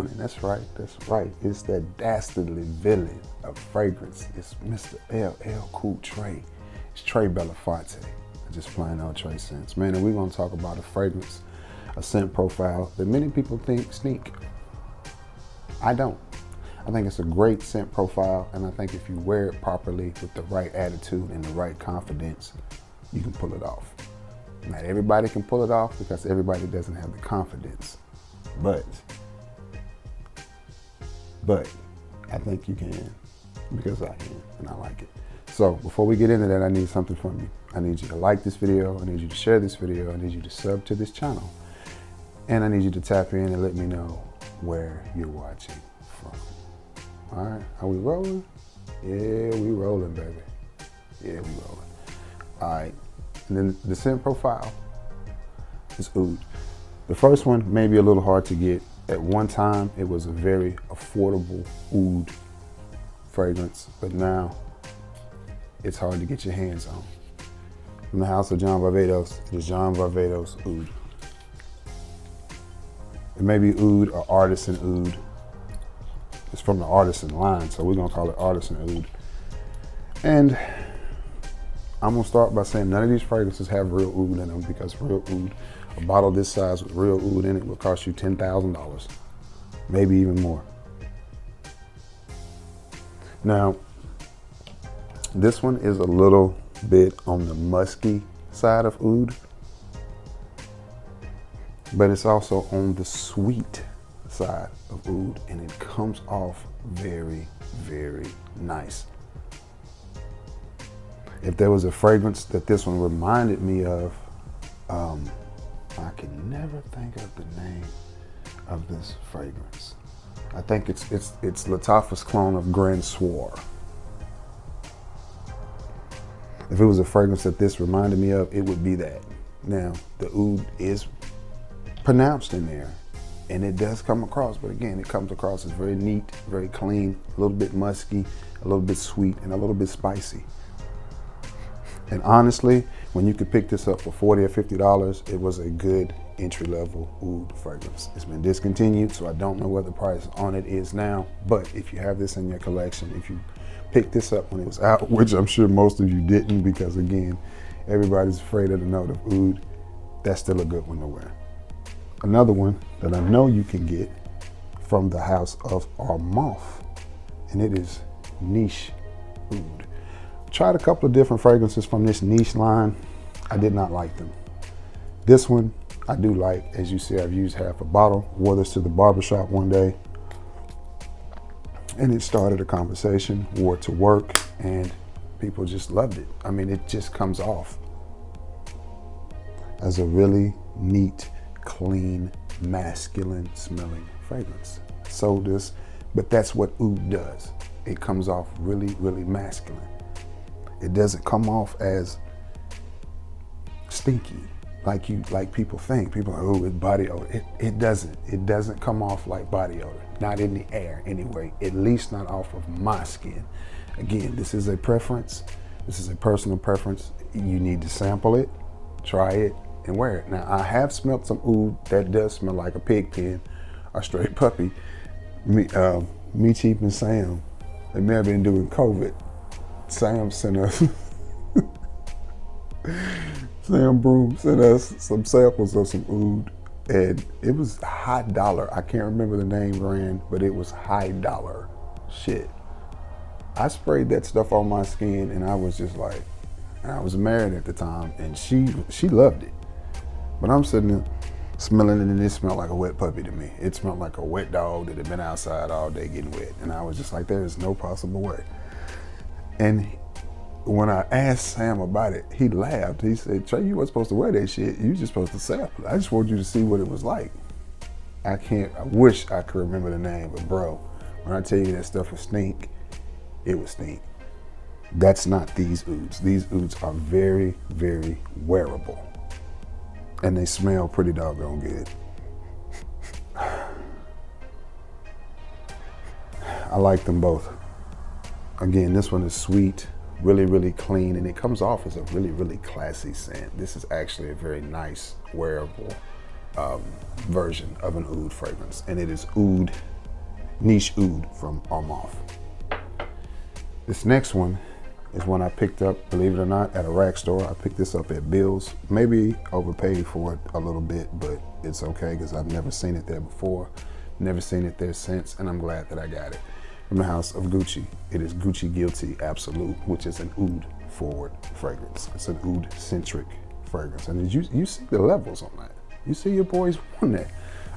morning. That's right. It's that dastardly villain of fragrance. It's Mr. LL Cool Trey. It's Trey Belafonte. Just plain old Trey Scents. Man, and we're gonna talk about a fragrance, a scent profile that many people think stink. I don't. I think it's a great scent profile, and I think if you wear it properly with the right attitude and the right confidence, you can pull it off. Not everybody can pull it off because everybody doesn't have the confidence. But I think you can, because I can, and I like it. So before we get into that, I need something from you. I need you to like this video, I need you to share this video, I need you to sub to this channel, and I need you to tap in and let me know where you're watching from. All right, are we rolling? Yeah, we rolling, baby. Yeah, we rolling. All right, and then the scent profile is Oud. The first one may be a little hard to get. At one time, it was a very affordable Oud fragrance, but now it's hard to get your hands on. From the house of John Varvatos, it is John Varvatos Oud. It may be Oud or Artisan Oud. It's from the Artisan line, so we're gonna call it Artisan Oud. And I'm gonna start by saying none of these fragrances have real Oud in them, because real Oud, a bottle this size with real Oud in it will cost you $10,000, maybe even more. Now, this one is a little bit on the musky side of Oud, but it's also on the sweet side of Oud, and it comes off very, very nice. If there was a fragrance that this one reminded me of, I can never think of the name of this fragrance. I think it's Lattafa's clone of Grand Soir. If it was a fragrance that this reminded me of, it would be that. Now, the Oud is pronounced in there, and it does come across, but again, it comes across as very neat, very clean, a little bit musky, a little bit sweet, and a little bit spicy. And honestly, when you could pick this up for $40 or $50, it was a good entry-level Oud fragrance. It's been discontinued, so I don't know what the price on it is now, but if you have this in your collection, if you picked this up when it was out, which I'm sure most of you didn't, because again, everybody's afraid of the note of Oud, that's still a good one to wear. Another one that I know you can get from the house of Armaf, and it is Niche Oud. Tried a couple of different fragrances from this Niche line. I did not like them. This one I do like. As you see, I've used half a bottle. Wore this to the barbershop one day, and it started a conversation, wore it to work, and people just loved it. I mean, it just comes off as a really neat, clean, masculine smelling fragrance. So this, but that's what Oud does. It comes off really, really masculine. It doesn't come off as stinky like people think. People are, oh, it's body odor. It doesn't come off like body odor. Not in the air anyway, at least not off of my skin. Again, this is a preference. This is a personal preference. You need to sample it, try it, and wear it. Now, I have smelled some Oud that does smell like a pig pen or straight puppy. Me, Cheap, and Sam, they may have been doing COVID. Sam sent us, Sam Broom sent us some samples of some Oud, and it was high dollar. I can't remember the name brand, but it was high dollar shit. I sprayed that stuff on my skin, and I was just like, and I was married at the time, and she loved it. But I'm sitting there smelling it, and it smelled like a wet puppy to me. It smelled like a wet dog that had been outside all day getting wet, and I was just like, there is no possible way. And when I asked Sam about it, he laughed. He said, Trey, you weren't supposed to wear that shit. You were just supposed to sample it. I just wanted you to see what it was like. I wish I could remember the name, but bro, when I tell you that stuff would stink, it would stink. That's not these Ouds. These Ouds are very, very wearable. And they smell pretty doggone good. I like them both. Again, this one is sweet, really, really clean, and it comes off as a really, really classy scent. This is actually a very nice, wearable version of an Oud fragrance, and it is Oud niche oud from Armaf. This next one is one I picked up, believe it or not, at a rack store. I picked this up at Bill's. Maybe overpaid for it a little bit, but it's okay because I've never seen it there before, never seen it there since, and I'm glad that I got it. From the house of Gucci, it is Gucci Guilty Absolute, which is an oud forward fragrance. It's an oud centric fragrance, and you see the levels on that. You see your boys won that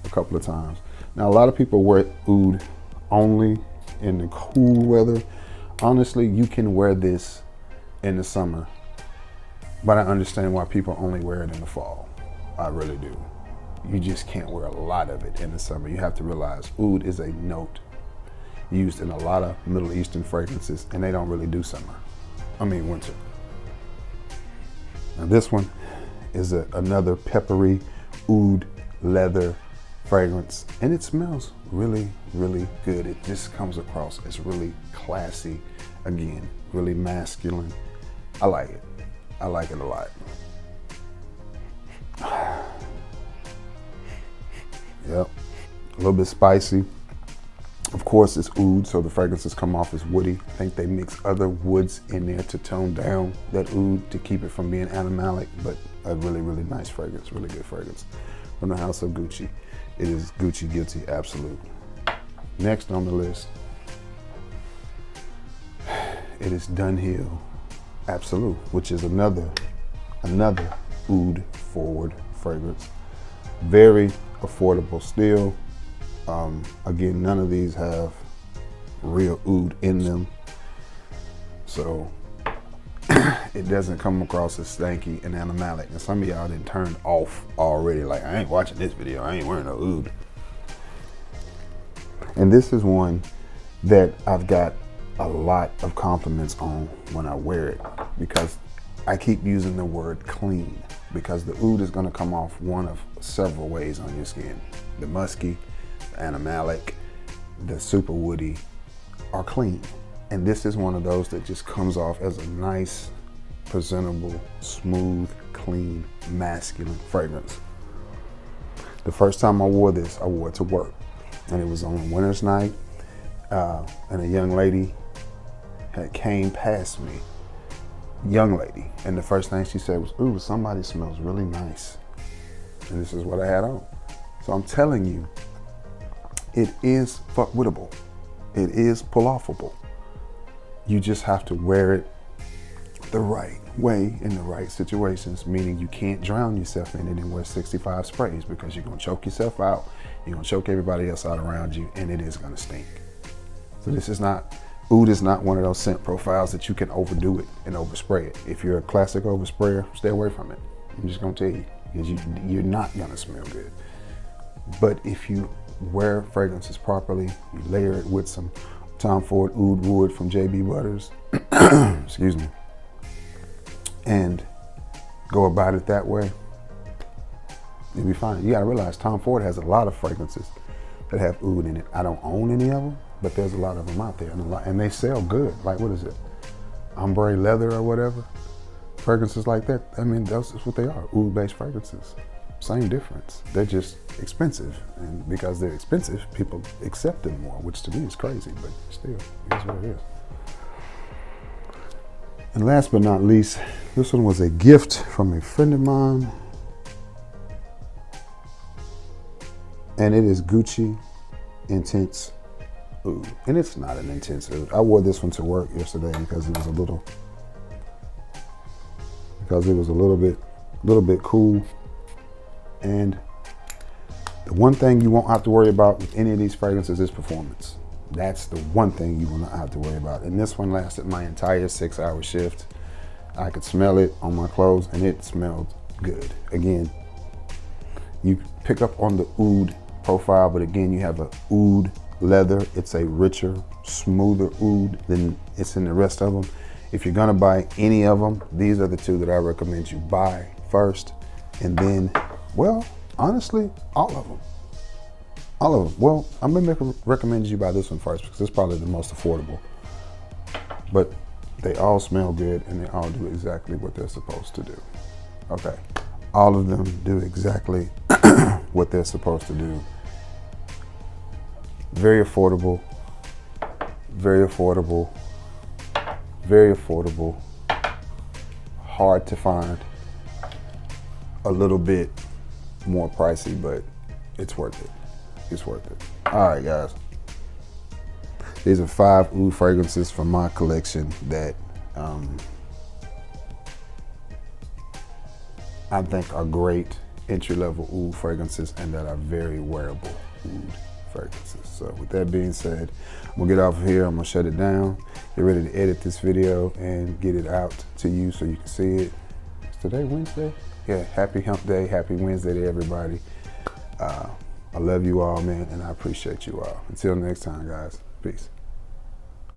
a couple of times. Now, a lot of people wear oud only in the cool weather. Honestly, you can wear this in the summer, but I understand why people only wear it in the fall. I really do. You just can't wear a lot of it in the summer. You have to realize oud is a note used in a lot of Middle Eastern fragrances, and they don't really do summer. I mean winter. Now this one is another peppery oud leather fragrance, and it smells really, really good. It just comes across as really classy, again, really masculine. I like it. I like it a lot. Yep, a little bit spicy. Of course, it's oud, so the fragrances come off as woody. I think they mix other woods in there to tone down that oud to keep it from being animalic, but a really, really nice fragrance, really good fragrance. From the house of Gucci, it is Gucci Guilty Absolute. Next on the list, it is Dunhill Absolute, which is another oud forward fragrance. Very affordable still. Again, none of these have real oud in them, so it doesn't come across as stanky and animalic. And some of y'all didn't turn off already, like, I ain't watching this video, I ain't wearing no oud. And this is one that I've got a lot of compliments on when I wear it, because I keep using the word clean, because the oud is going to come off one of several ways on your skin. The musky, the animalic, the super woody are clean. And this is one of those that just comes off as a nice, presentable, smooth, clean, masculine fragrance. The first time I wore this, I wore it to work. And it was on a winter's night, and a young lady had came past me, young lady, and the first thing she said was, "Ooh, somebody smells really nice." And this is what I had on. So I'm telling you, it is fuck-wittable. It is pull-offable. You just have to wear it the right way in the right situations, meaning you can't drown yourself in it and wear 65 sprays, because you're gonna choke yourself out, you're gonna choke everybody else out around you, and it is gonna stink. So this is not, oud is not one of those scent profiles that you can overdo it and overspray it. If you're a classic oversprayer, stay away from it. I'm just gonna tell you, because you're not gonna smell good. But if you wear fragrances properly, you layer it with some Tom Ford Oud Wood from J.B. Butters, excuse me, and go about it that way, you'll be fine. You gotta realize Tom Ford has a lot of fragrances that have oud in it. I don't own any of them, but there's a lot of them out there, and they sell good. Like, what is it? Ombre leather or whatever? Fragrances like that, I mean, that's what they are, oud-based fragrances. Same difference. They're just expensive, and because they're expensive, people accept them more, which to me is crazy, but still, it's what it is. And last but not least, this one was a gift from a friend of mine, and it is Gucci Intense Oud. And it's not an intense oud. I wore this one to work yesterday because it was a little bit cool. And the one thing you won't have to worry about with any of these fragrances is performance. That's the one thing you will not have to worry about. And this one lasted my entire 6-hour shift. I could smell it on my clothes, and it smelled good. Again, you pick up on the oud profile, but again, you have a oud leather. It's a richer, smoother oud than it's in the rest of them. If you're gonna buy any of them, these are the two that I recommend you buy first, and then, well, honestly, all of them. All of them. Well, I'm gonna recommend you buy this one first because it's probably the most affordable. But they all smell good, and they all do exactly what they're supposed to do. Okay, all of them do exactly what they're supposed to do. Very affordable, very affordable, very affordable, hard to find, a little bit more pricey, but it's worth it. It's worth it. All right, guys. These are 5 oud fragrances from my collection that I think are great entry-level oud fragrances and that are very wearable oud fragrances. So with that being said, I'm gonna get off of here. I'm gonna shut it down, get ready to edit this video and get it out to you so you can see it. Is today Wednesday? Yeah, happy hump day, happy Wednesday to everybody. I love you all, man, and I appreciate you all. Until next time, guys, peace.